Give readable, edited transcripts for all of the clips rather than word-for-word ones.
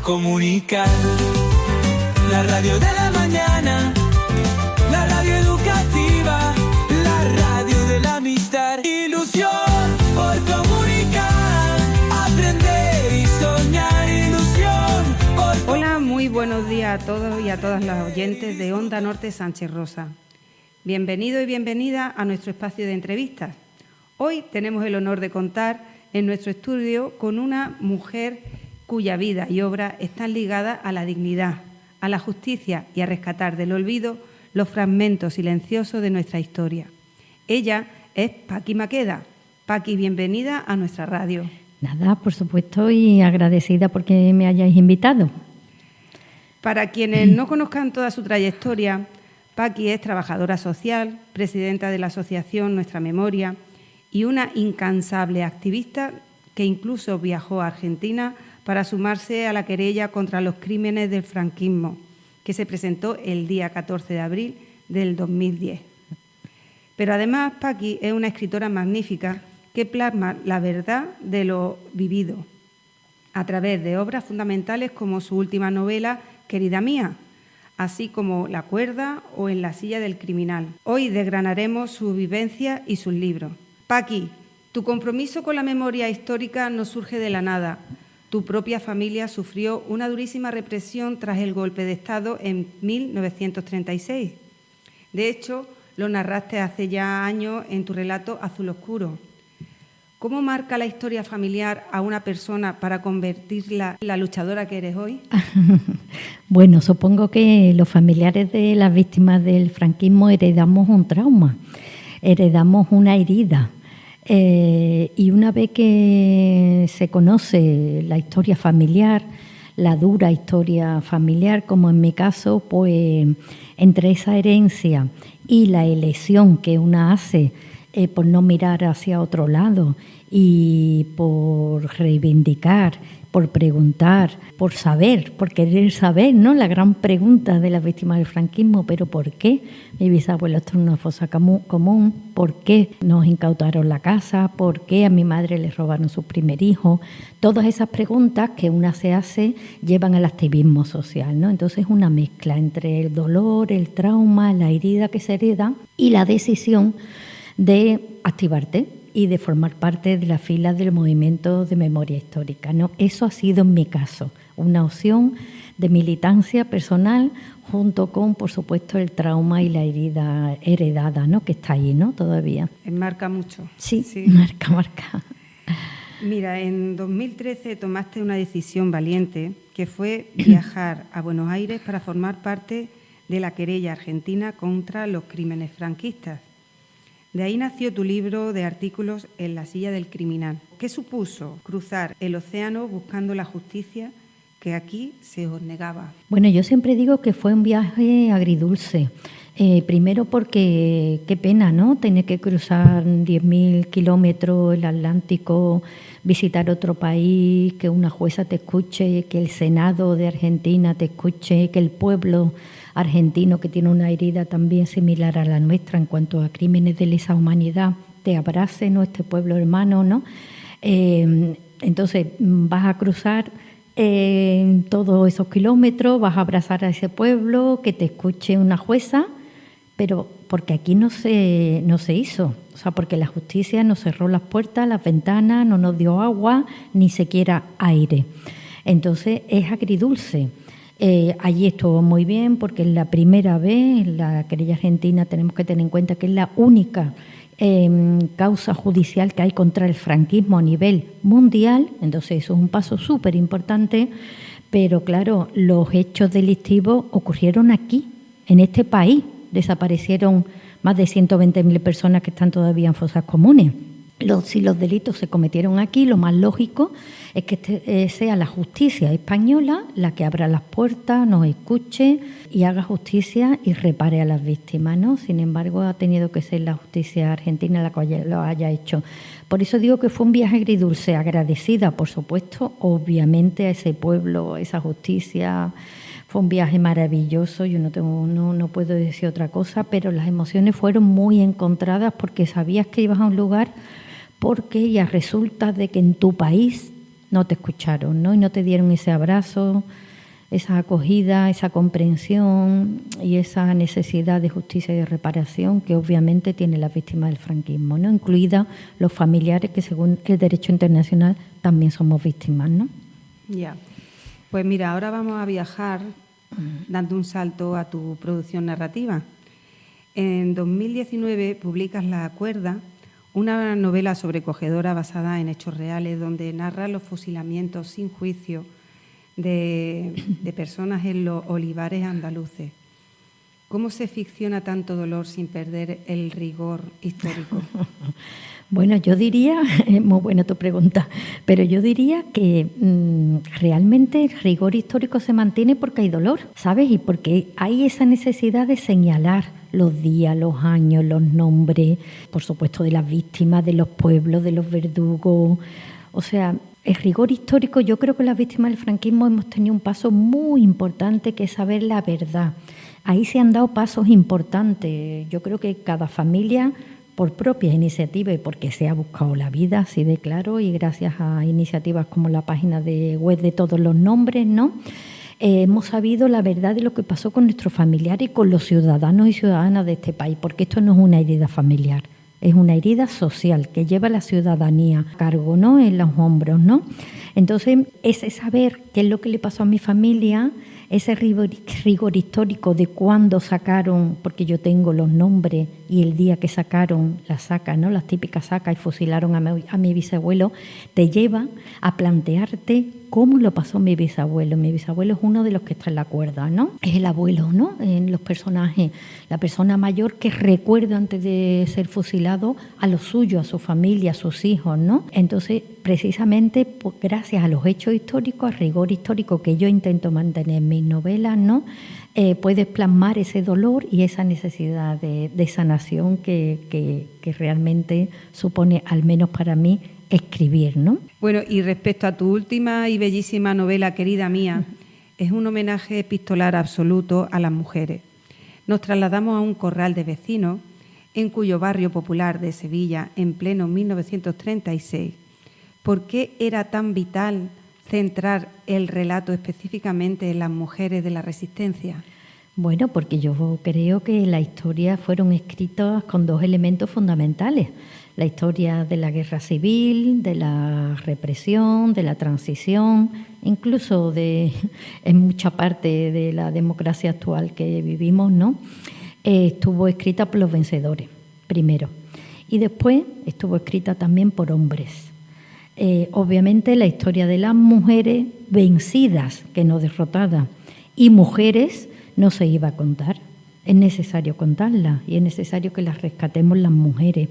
comunicar. La radio de la mañana, la radio educativa, la radio de la amistad. Ilusión por comunicar, aprender y soñar. Ilusión por... Hola, muy buenos días a todos y a todas las oyentes de Onda Norte Sánchez Rosa. Bienvenido y bienvenida a nuestro espacio de entrevistas. Hoy tenemos el honor de contar en nuestro estudio con una mujer cuya vida y obra están ligadas a la dignidad, a la justicia y a rescatar del olvido los fragmentos silenciosos de nuestra historia. Ella es Paqui Maqueda. Paqui, bienvenida a nuestra radio. Nada, por supuesto, y agradecida porque me hayáis invitado. Para quienes no conozcan toda su trayectoria, Paqui es trabajadora social, presidenta de la asociación Nuestra Memoria y una incansable activista que incluso viajó a Argentina para sumarse a la querella contra los crímenes del franquismo, que se presentó el día 14 de abril del 2010. Pero además, Paqui es una escritora magnífica que plasma la verdad de lo vivido a través de obras fundamentales como su última novela, Querida mía, así como La cuerda o En la silla del criminal. Hoy desgranaremos su vivencia y sus libros. Paqui, tu compromiso con la memoria histórica no surge de la nada. Tu propia familia sufrió una durísima represión tras el golpe de Estado en 1936. De hecho, lo narraste hace ya años en tu relato Azul Oscuro. ¿Cómo marca la historia familiar a una persona para convertirla en la luchadora que eres hoy? Bueno, supongo que los familiares de las víctimas del franquismo heredamos un trauma, heredamos una herida. Y una vez que se conoce la historia familiar, la dura historia familiar, como en mi caso, pues entre esa herencia y la elección que una hace por no mirar hacia otro lado y por reivindicar, por preguntar, por saber, por querer saber, ¿no? La gran pregunta de las víctimas del franquismo, ¿pero por qué mi bisabuelo estuvo en una fosa común? ¿Por qué nos incautaron la casa? ¿Por qué a mi madre le robaron su primer hijo? Todas esas preguntas que una se hace llevan al activismo social, ¿no? Entonces es una mezcla entre el dolor, el trauma, la herida que se hereda y la decisión de activarte y de formar parte de las filas del movimiento de memoria histórica, ¿no? Eso ha sido en mi caso una opción de militancia personal junto con, por supuesto, el trauma y la herida heredada, ¿no? Que está ahí, ¿no? Todavía. Marca mucho. Sí, marca. Mira, en 2013 tomaste una decisión valiente que fue viajar a Buenos Aires para formar parte de la querella argentina contra los crímenes franquistas. De ahí nació tu libro de artículos En la silla del criminal. ¿Qué supuso cruzar el océano buscando la justicia que aquí se os negaba? Bueno, yo siempre digo que fue un viaje agridulce. Primero porque qué pena, ¿no? Tener que cruzar 10.000 kilómetros el Atlántico, visitar otro país, que una jueza te escuche, que el Senado de Argentina te escuche, que el pueblo argentino, que tiene una herida también similar a la nuestra en cuanto a crímenes de lesa humanidad, te abrace, ¿no? Este pueblo hermano, ¿no? Entonces vas a cruzar todos esos kilómetros, vas a abrazar a ese pueblo, que te escuche una jueza, pero porque aquí no se hizo, o sea, porque la justicia nos cerró las puertas, las ventanas, no nos dio agua, ni siquiera aire. Entonces es agridulce. Allí estuvo muy bien porque es la primera vez en la querella argentina, tenemos que tener en cuenta que es la única causa judicial que hay contra el franquismo a nivel mundial, entonces eso es un paso súper importante, pero claro, los hechos delictivos ocurrieron aquí, en este país, desaparecieron más de 120.000 personas que están todavía en fosas comunes. Si los delitos se cometieron aquí, lo más lógico es que sea la justicia española la que abra las puertas, nos escuche y haga justicia y repare a las víctimas, ¿no? Sin embargo, ha tenido que ser la justicia argentina la que lo haya hecho. Por eso digo que fue un viaje agridulce, agradecida, por supuesto, obviamente a ese pueblo, a esa justicia. Fue un viaje maravilloso, yo no puedo decir otra cosa, pero las emociones fueron muy encontradas porque sabías que ibas a un lugar porque ya resulta de que en tu país no te escucharon, ¿no? Y no te dieron ese abrazo, esa acogida, esa comprensión y esa necesidad de justicia y de reparación que obviamente tienen las víctimas del franquismo, ¿no? Incluidas los familiares que según el derecho internacional también somos víctimas, ¿no? Ya. Pues mira, ahora vamos a viajar dando un salto a tu producción narrativa. En 2019 publicas La Cuerda, una novela sobrecogedora basada en hechos reales donde narra los fusilamientos sin juicio de personas en los olivares andaluces. ¿Cómo se ficciona tanto dolor sin perder el rigor histórico? Bueno, yo diría, muy buena tu pregunta, pero yo diría que realmente el rigor histórico se mantiene porque hay dolor, ¿sabes? Y porque hay esa necesidad de señalar los días, los años, los nombres, por supuesto de las víctimas, de los pueblos, de los verdugos. O sea, el rigor histórico, yo creo que las víctimas del franquismo hemos tenido un paso muy importante que es saber la verdad. Ahí se han dado pasos importantes. Yo creo que cada familia, por propia iniciativa y porque se ha buscado la vida, así de claro, y gracias a iniciativas como la página de web de todos los nombres, ¿no? Hemos sabido la verdad de lo que pasó con nuestros familiares y con los ciudadanos y ciudadanas de este país, porque esto no es una herida familiar, es una herida social que lleva la ciudadanía a cargo, ¿no? En los hombros, ¿no? Entonces, ese saber qué es lo que le pasó a mi familia, ese rigor histórico de cuándo sacaron, porque yo tengo los nombres y el día que sacaron las sacas, ¿no? Las típicas sacas y fusilaron a mi bisabuelo, te lleva a plantearte cómo lo pasó mi bisabuelo. Mi bisabuelo es uno de los que está en la cuerda, ¿no? Es el abuelo, ¿no? En los personajes, la persona mayor que recuerda antes de ser fusilado a lo suyo, a su familia, a sus hijos, ¿no? Entonces, precisamente gracias a los hechos históricos, al rigor histórico que yo intento mantener en mis novelas, ¿no? Puedes plasmar ese dolor y esa necesidad de sanación que realmente supone, al menos para mí, escribir, ¿no? Bueno, y respecto a tu última y bellísima novela, Querida mía, es un homenaje epistolar absoluto a las mujeres. Nos trasladamos a un corral de vecinos en cuyo barrio popular de Sevilla, en pleno 1936. ¿Por qué era tan vital centrar el relato específicamente en las mujeres de la Resistencia? Bueno, porque yo creo que las historias fueron escritas con dos elementos fundamentales. La historia de la guerra civil, de la represión, de la transición, incluso en mucha parte de la democracia actual que vivimos, ¿no? Estuvo escrita por los vencedores, primero. Y después estuvo escrita también por hombres. Obviamente la historia de las mujeres vencidas, que no derrotadas, y mujeres no se iba a contar. Es necesario contarlas y es necesario que las rescatemos las mujeres.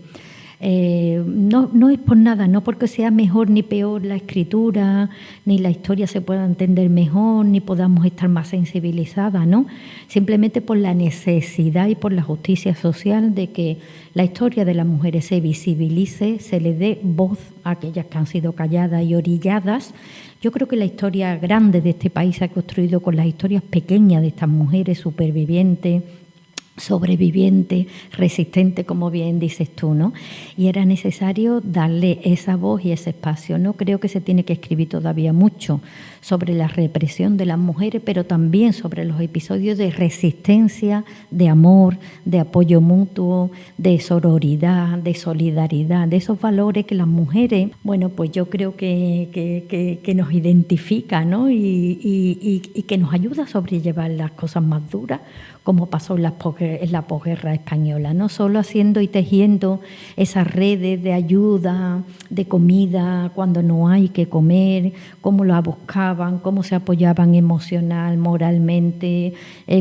No es por nada, no porque sea mejor ni peor la escritura, ni la historia se pueda entender mejor, ni podamos estar más sensibilizadas, ¿no? Simplemente por la necesidad y por la justicia social de que la historia de las mujeres se visibilice, se le dé voz a aquellas que han sido calladas y orilladas. Yo creo que la historia grande de este país se ha construido con las historias pequeñas de estas mujeres supervivientes, sobreviviente, resistente, como bien dices tú, ¿no? Y era necesario darle esa voz y ese espacio. No creo que se tiene que escribir todavía mucho sobre la represión de las mujeres, pero también sobre los episodios de resistencia, de amor, de apoyo mutuo, de sororidad, de solidaridad, de esos valores que las mujeres, bueno, pues yo creo que nos identifica, ¿no? Y que nos ayuda a sobrellevar las cosas más duras, como pasó en la posguerra española, no solo haciendo y tejiendo esas redes de ayuda, de comida, cuando no hay que comer, cómo la buscaban, cómo se apoyaban emocional, moralmente,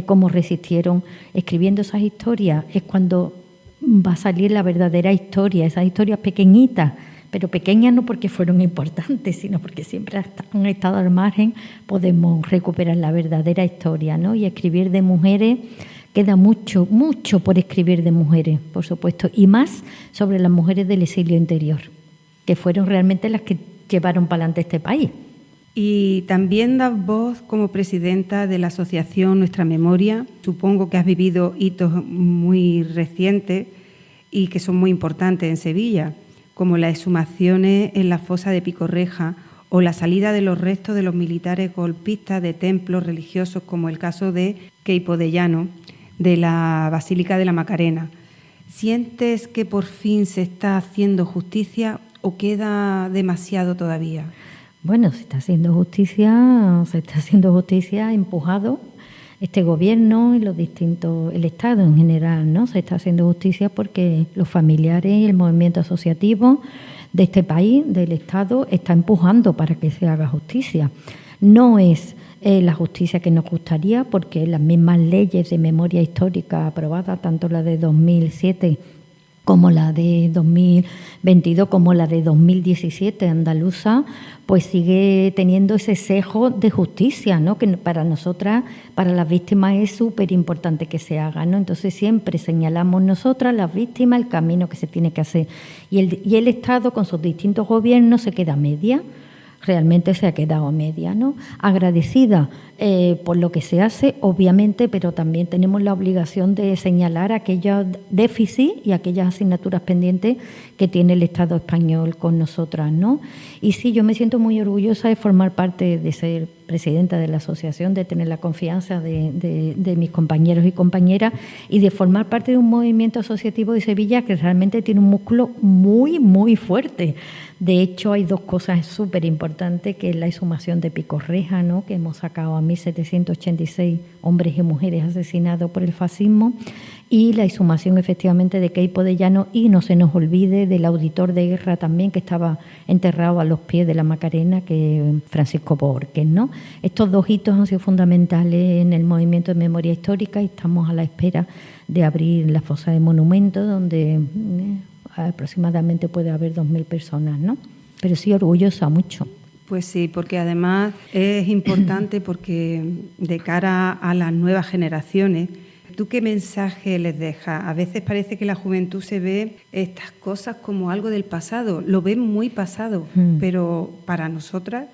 cómo resistieron. Escribiendo esas historias es cuando va a salir la verdadera historia, esas historias pequeñitas, pero pequeñas no porque fueron importantes, sino porque siempre han estado al margen, podemos recuperar la verdadera historia, ¿no? Y escribir de mujeres, queda mucho, mucho por escribir de mujeres, por supuesto, y más sobre las mujeres del exilio interior, que fueron realmente las que llevaron para adelante este país. Y también das voz como presidenta de la asociación Nuestra Memoria. Supongo que has vivido hitos muy recientes y que son muy importantes en Sevilla, como las exhumaciones en la fosa de Picorreja o la salida de los restos de los militares golpistas de templos religiosos, como el caso de Queipo de Llano, de la Basílica de la Macarena. ¿Sientes que por fin se está haciendo justicia o queda demasiado todavía? Bueno, se está haciendo justicia empujado este gobierno y el Estado en general, ¿no? Se está haciendo justicia porque los familiares y el movimiento asociativo de este país, del Estado, está empujando para que se haga justicia. No es la justicia que nos gustaría, porque las mismas leyes de memoria histórica aprobadas, tanto la de 2007 como la de 2022, como la de 2017 andaluza, pues sigue teniendo ese sesgo de justicia, ¿no? Que para nosotras, para las víctimas, es súper importante que se haga, ¿no? Entonces siempre señalamos nosotras, las víctimas, el camino que se tiene que hacer. Y el Estado, con sus distintos gobiernos, se queda a media. Realmente se ha quedado a media, ¿no? Agradecida por lo que se hace, obviamente, pero también tenemos la obligación de señalar aquellos déficits y aquellas asignaturas pendientes que tiene el Estado español con nosotras, ¿no? Y sí, yo me siento muy orgullosa de formar parte, de ser presidenta de la asociación, de tener la confianza de mis compañeros y compañeras y de formar parte de un movimiento asociativo de Sevilla que realmente tiene un músculo muy, muy fuerte. De hecho, hay dos cosas súper importantes, que es la exhumación de Picorreja, ¿no? Que hemos sacado a 1.786 hombres y mujeres asesinados por el fascismo, y la exhumación efectivamente de Queipo de Llano, y no se nos olvide del auditor de guerra también, que estaba enterrado a los pies de la Macarena, que es Francisco Borges, ¿no? Estos dos hitos han sido fundamentales en el movimiento de memoria histórica y estamos a la espera de abrir la fosa de monumentos, donde aproximadamente puede haber 2.000 personas, ¿no? Pero sí, orgullosa mucho. Pues sí, porque además es importante porque de cara a las nuevas generaciones, ¿tú qué mensaje les dejas? A veces parece que la juventud se ve estas cosas como algo del pasado, lo ven muy pasado, pero para nosotras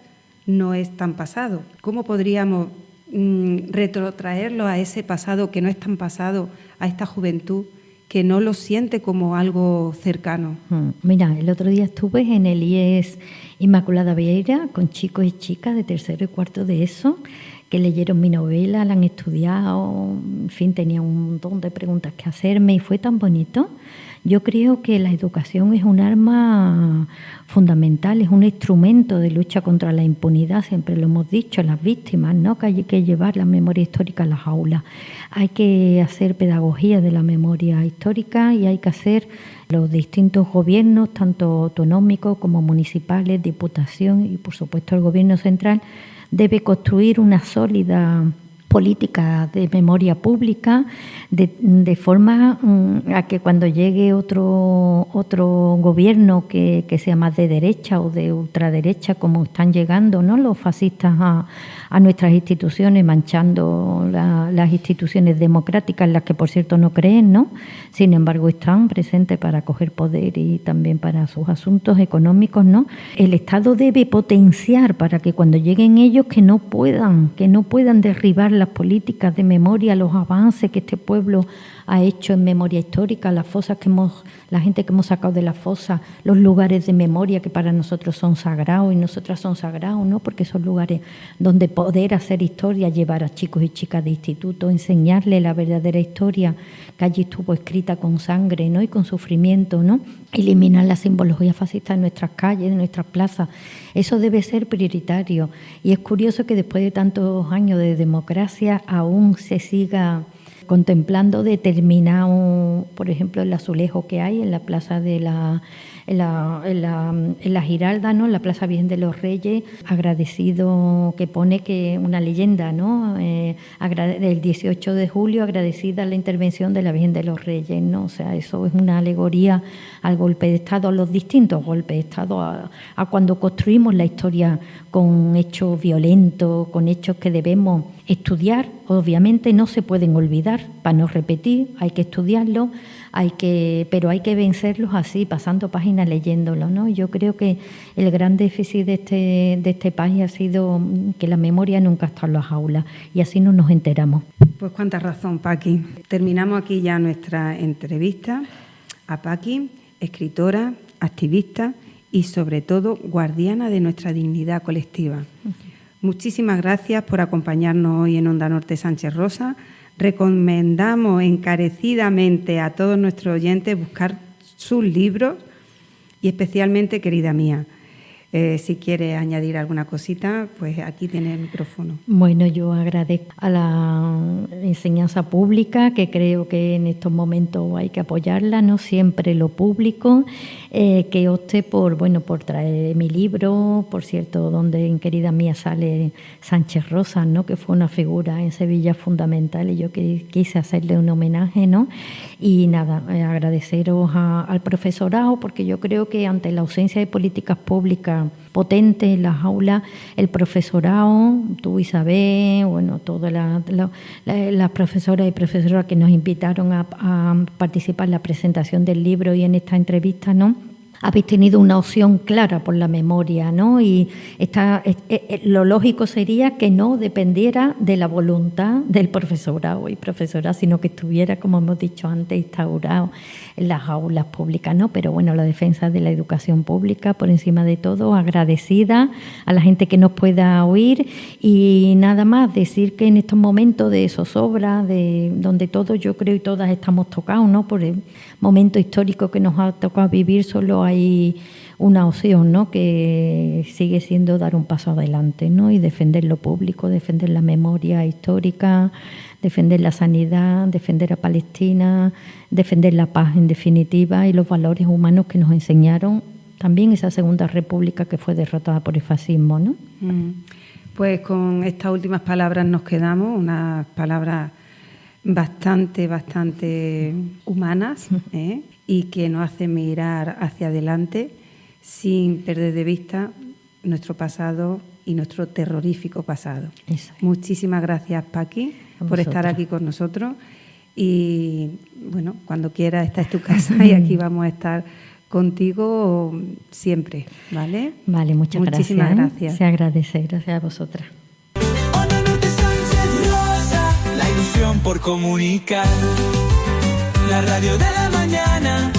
no es tan pasado. ¿Cómo podríamos retrotraerlo a ese pasado que no es tan pasado, a esta juventud que no lo siente como algo cercano? Mira, el otro día estuve en el IES Inmaculada Vieira con chicos y chicas de tercero y cuarto de ESO que leyeron mi novela, la han estudiado, en fin, tenía un montón de preguntas que hacerme y fue tan bonito. Yo creo que la educación es un arma fundamental, es un instrumento de lucha contra la impunidad, siempre lo hemos dicho, las víctimas, ¿no? Que hay que llevar la memoria histórica a las aulas. Hay que hacer pedagogía de la memoria histórica y hay que hacer los distintos gobiernos, tanto autonómicos como municipales, diputación y, por supuesto, el gobierno central, debe construir una sólida política de memoria pública de forma a que cuando llegue otro gobierno que sea más de derecha o de ultraderecha, como están llegando, ¿no?, los fascistas a nuestras instituciones, manchando las instituciones democráticas, en las que por cierto no creen, ¿no? Sin embargo están presentes para coger poder y también para sus asuntos económicos, ¿no? El Estado debe potenciar para que cuando lleguen ellos que no puedan derribar las políticas de memoria, los avances que este pueblo ha hecho en memoria histórica, las fosas la gente que hemos sacado de las fosas, los lugares de memoria que para nosotros son sagrados y nosotras son sagrados, ¿no? Porque son lugares donde poder hacer historia, llevar a chicos y chicas de instituto, enseñarles la verdadera historia que allí estuvo escrita con sangre, ¿no?, y con sufrimiento, ¿no? Eliminar la simbología fascista en nuestras calles, en nuestras plazas. Eso debe ser prioritario. Y es curioso que después de tantos años de democracia aún se siga contemplando determinado, por ejemplo, el azulejo que hay en la plaza de en la Giralda, ¿no?, en la Plaza Virgen de los Reyes, agradecido, que pone que una leyenda, ¿no?, del 18 de julio, agradecida la intervención de la Virgen de los Reyes, ¿no? O sea, eso es una alegoría al golpe de Estado, a los distintos golpes de Estado, a cuando construimos la historia con hechos violentos, con hechos que debemos estudiar. Obviamente no se pueden olvidar para no repetir, hay que estudiarlo, pero hay que vencerlos así, pasando páginas, leyéndolo, ¿no? Yo creo que el gran déficit de este país ha sido que la memoria nunca ha estado en las aulas y así no nos enteramos. Pues cuánta razón, Paqui. Terminamos aquí ya nuestra entrevista a Paqui, escritora, activista y sobre todo guardiana de nuestra dignidad colectiva. Muchísimas gracias por acompañarnos hoy en Onda Norte Sánchez Rosa. Recomendamos encarecidamente a todos nuestros oyentes buscar sus libros y especialmente, querida mía, si quieres añadir alguna cosita, pues aquí tienes el micrófono. Bueno, yo agradezco a la enseñanza pública, que creo que en estos momentos hay que apoyarla, no siempre lo público, que opte por traer mi libro, por cierto, donde en Querida Mía sale Sánchez Rosa, ¿no? Que fue una figura en Sevilla fundamental y yo quise hacerle un homenaje, ¿no? Y nada, agradeceros al profesorado, porque yo creo que ante la ausencia de políticas públicas potentes en las aulas, el profesorado, tú Isabel, todas las profesoras y profesoras que nos invitaron a participar en la presentación del libro y en esta entrevista, ¿no? Habéis tenido una opción clara por la memoria, ¿no? Y lo lógico sería que no dependiera de la voluntad del profesorado y profesora, sino que estuviera, como hemos dicho antes, instaurado en las aulas públicas, ¿no? Pero bueno, la defensa de la educación pública, por encima de todo, agradecida a la gente que nos pueda oír y nada más, decir que en estos momentos de zozobra, donde todos, yo creo, y todas estamos tocados, ¿no? Por el momento histórico que nos ha tocado vivir, solo hay una opción, ¿no? Que sigue siendo dar un paso adelante, ¿no? Y defender lo público, defender la memoria histórica, defender la sanidad, defender a Palestina, defender la paz en definitiva y los valores humanos que nos enseñaron también esa Segunda República que fue derrotada por el fascismo, ¿no? Pues con estas últimas palabras nos quedamos, unas palabras bastante humanas, y que nos hacen mirar hacia adelante sin perder de vista nuestro pasado y nuestro terrorífico pasado. Eso es. Muchísimas gracias, Paqui, por estar aquí con nosotros y bueno, cuando quieras, esta es tu casa y aquí vamos a estar contigo siempre, ¿vale? Vale, Muchísimas gracias. Se agradece, gracias a vosotras. Onda Norte Sánchez Rosa, la ilusión por comunicar, la radio de la mañana.